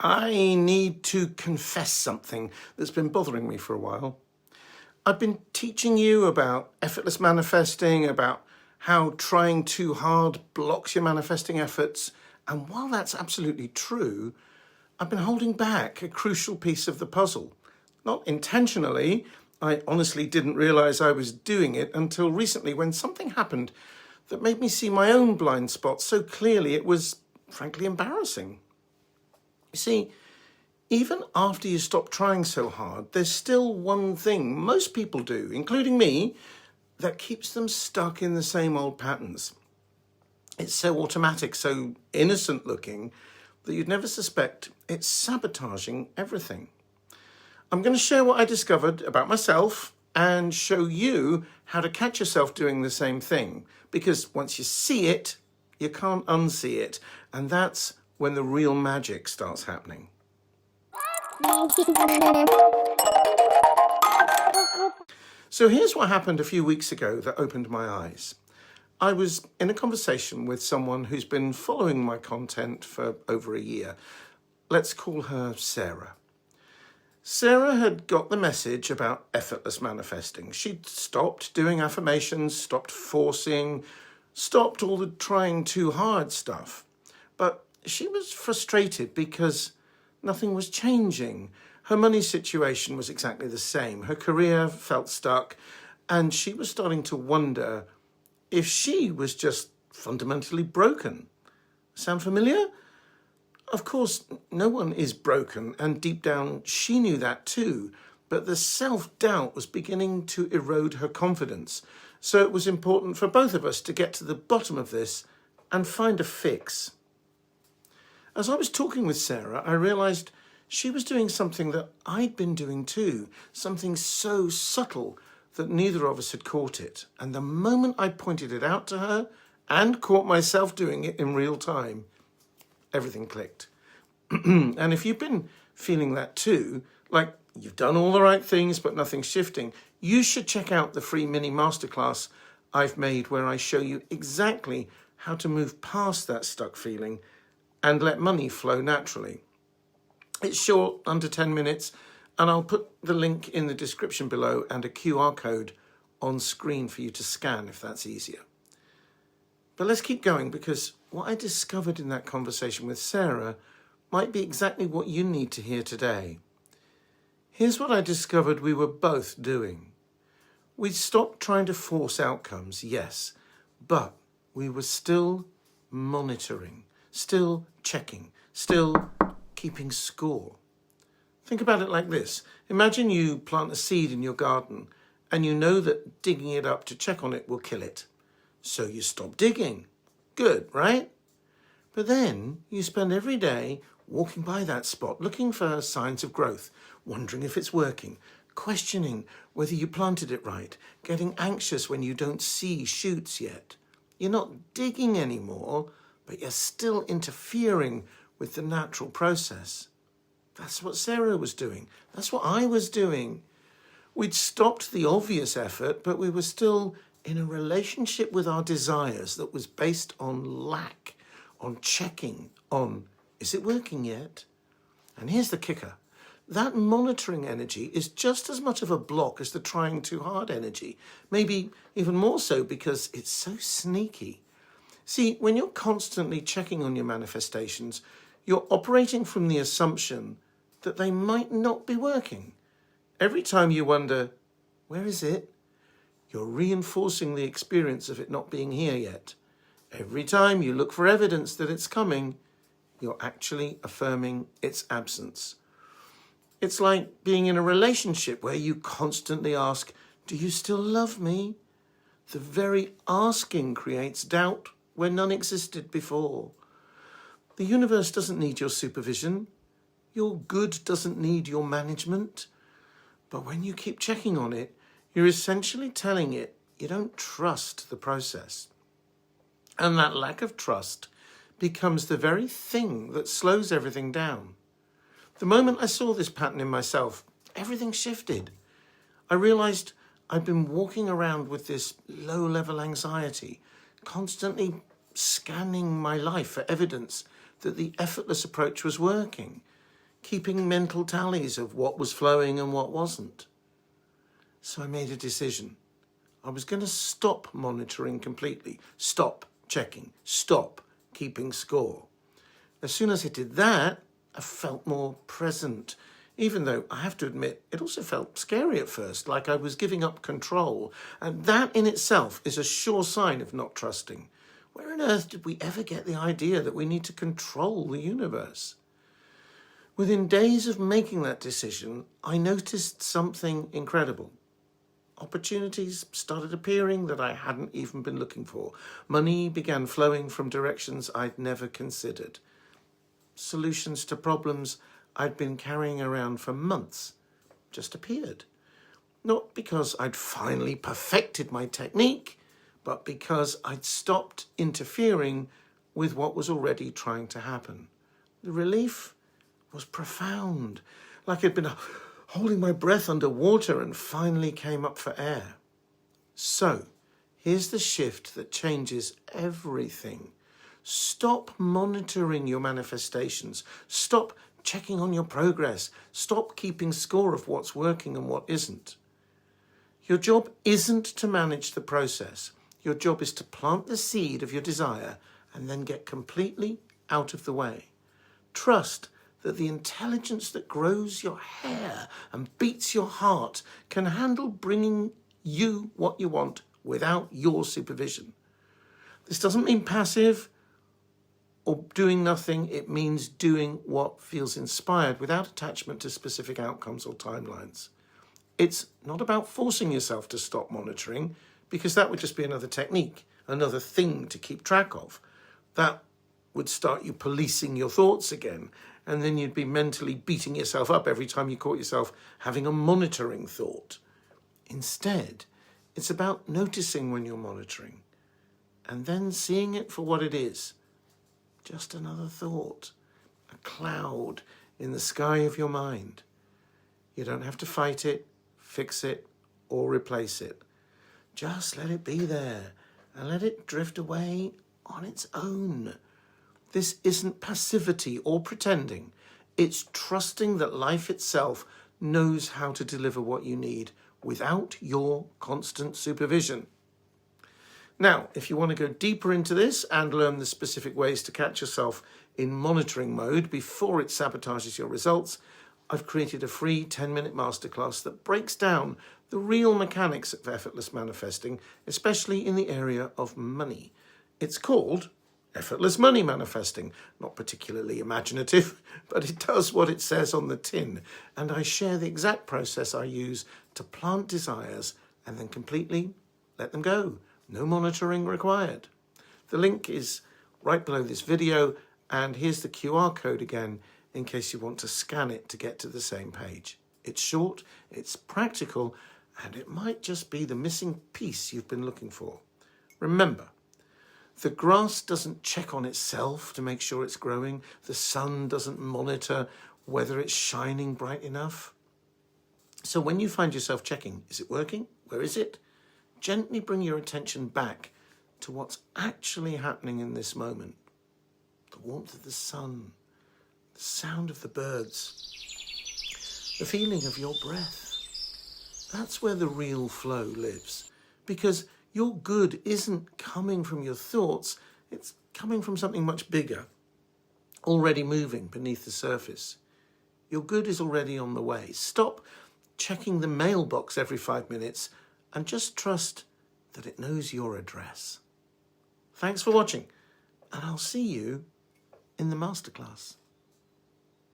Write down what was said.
I need to confess something that's been bothering me for a while. I've been teaching you about effortless manifesting, about how trying too hard blocks your manifesting efforts. And while that's absolutely true, I've been holding back a crucial piece of the puzzle. Not intentionally. I honestly didn't realize I was doing it until recently when something happened that made me see my own blind spots so clearly it was frankly embarrassing. You see, even after you stop trying so hard, there's still one thing most people do, including me, that keeps them stuck in the same old patterns. It's so automatic, so innocent looking, that you'd never suspect it's sabotaging everything. I'm going to share what I discovered about myself and show you how to catch yourself doing the same thing. Because once you see it, you can't unsee it. And that's when the real magic starts happening. So here's what happened a few weeks ago that opened my eyes. I was in a conversation with someone who's been following my content for over a year. Let's call her Sarah. Sarah had got the message about effortless manifesting. She'd stopped doing affirmations, stopped forcing, stopped all the trying too hard stuff. But she was frustrated because nothing was changing. Her money situation was exactly the same. Her career felt stuck, and she was starting to wonder if she was just fundamentally broken. Sound familiar? Of course, no one is broken, and deep down she knew that too, but the self-doubt was beginning to erode her confidence. So it was important for both of us to get to the bottom of this and find a fix. As I was talking with Sarah, I realized she was doing something that I'd been doing too, something so subtle that neither of us had caught it. And the moment I pointed it out to her and caught myself doing it in real time, everything clicked. And if you've been feeling that too, like you've done all the right things but nothing's shifting, you should check out the free mini masterclass I've made where I show you exactly how to move past that stuck feeling and let money flow naturally. It's short, under 10 minutes, and I'll put the link in the description below and a QR code on screen for you to scan if that's easier. But let's keep going, because what I discovered in that conversation with Sarah might be exactly what you need to hear today. Here's what I discovered we were both doing. We'd stopped trying to force outcomes, yes, but we were still monitoring, still checking, still keeping score. Think about it like this. Imagine you plant a seed in your garden and you know that digging it up to check on it will kill it. So you stop digging. Good, right? But then you spend every day walking by that spot, looking for signs of growth, wondering if it's working, questioning whether you planted it right, getting anxious when you don't see shoots yet. You're not digging anymore, but you're still interfering with the natural process. That's what Sarah was doing. That's what I was doing. We'd stopped the obvious effort, but we were still in a relationship with our desires that was based on lack, on checking, on, is it working yet? And here's the kicker. That monitoring energy is just as much of a block as the trying too hard energy. Maybe even more so because it's so sneaky. See, when you're constantly checking on your manifestations, you're operating from the assumption that they might not be working. Every time you wonder, where is it? You're reinforcing the experience of it not being here yet. Every time you look for evidence that it's coming, you're actually affirming its absence. It's like being in a relationship where you constantly ask, do you still love me? The very asking creates doubt where none existed before. The universe doesn't need your supervision. Your good doesn't need your management. But when you keep checking on it, you're essentially telling it you don't trust the process. And that lack of trust becomes the very thing that slows everything down. The moment I saw this pattern in myself, everything shifted. I realized I'd been walking around with this low-level anxiety, constantly scanning my life for evidence that the effortless approach was working. keeping mental tallies of what was flowing and what wasn't. So I made a decision. I was going to stop monitoring completely, stop checking, stop keeping score. As soon as I did that, I felt more present, even though I have to admit it also felt scary at first, like I was giving up control. And that in itself is a sure sign of not trusting. Where on earth did we ever get the idea that we need to control the universe? Within days of making that decision, I noticed something incredible. Opportunities started appearing that I hadn't even been looking for. Money began flowing from directions I'd never considered. Solutions to problems I'd been carrying around for months just appeared. Not because I'd finally perfected my technique, but because I'd stopped interfering with what was already trying to happen. The relief was profound, like I'd been holding my breath underwater and finally came up for air. So, here's the shift that changes everything. Stop monitoring your manifestations. Stop checking on your progress. Stop keeping score of what's working and what isn't. Your job isn't to manage the process. Your job is to plant the seed of your desire and then get completely out of the way. Trust that the intelligence that grows your hair and beats your heart can handle bringing you what you want without your supervision. This doesn't mean passive or doing nothing. It means doing what feels inspired without attachment to specific outcomes or timelines. It's not about forcing yourself to stop monitoring, because that would just be another technique, another thing to keep track of. That would start you policing your thoughts again, and then you'd be mentally beating yourself up every time you caught yourself having a monitoring thought. Instead, it's about noticing when you're monitoring, and then seeing it for what it is. Just another thought, a cloud in the sky of your mind. You don't have to fight it, fix it, or replace it. Just let it be there and let it drift away on its own. This isn't passivity or pretending. It's trusting that life itself knows how to deliver what you need without your constant supervision. Now, if you want to go deeper into this and learn the specific ways to catch yourself in monitoring mode before it sabotages your results, I've created a free 10-minute masterclass that breaks down the real mechanics of effortless manifesting, especially in the area of money. It's called Effortless Money Manifesting. Not particularly imaginative, but it does what it says on the tin. And I share the exact process I use to plant desires and then completely let them go. No monitoring required. The link is right below this video, and here's the QR code again in case you want to scan it to get to the same page. It's short, it's practical, and it might just be the missing piece you've been looking for. Remember, the grass doesn't check on itself to make sure it's growing. The sun doesn't monitor whether it's shining bright enough. So when you find yourself checking, is it working? Where is it? Gently bring your attention back to what's actually happening in this moment. The warmth of the sun, the sound of the birds, the feeling of your breath. That's where the real flow lives, because your good isn't coming from your thoughts, it's coming from something much bigger, already moving beneath the surface. Your good is already on the way. Stop checking the mailbox every 5 minutes and just trust that it knows your address. Thanks for watching, and I'll see you in the masterclass.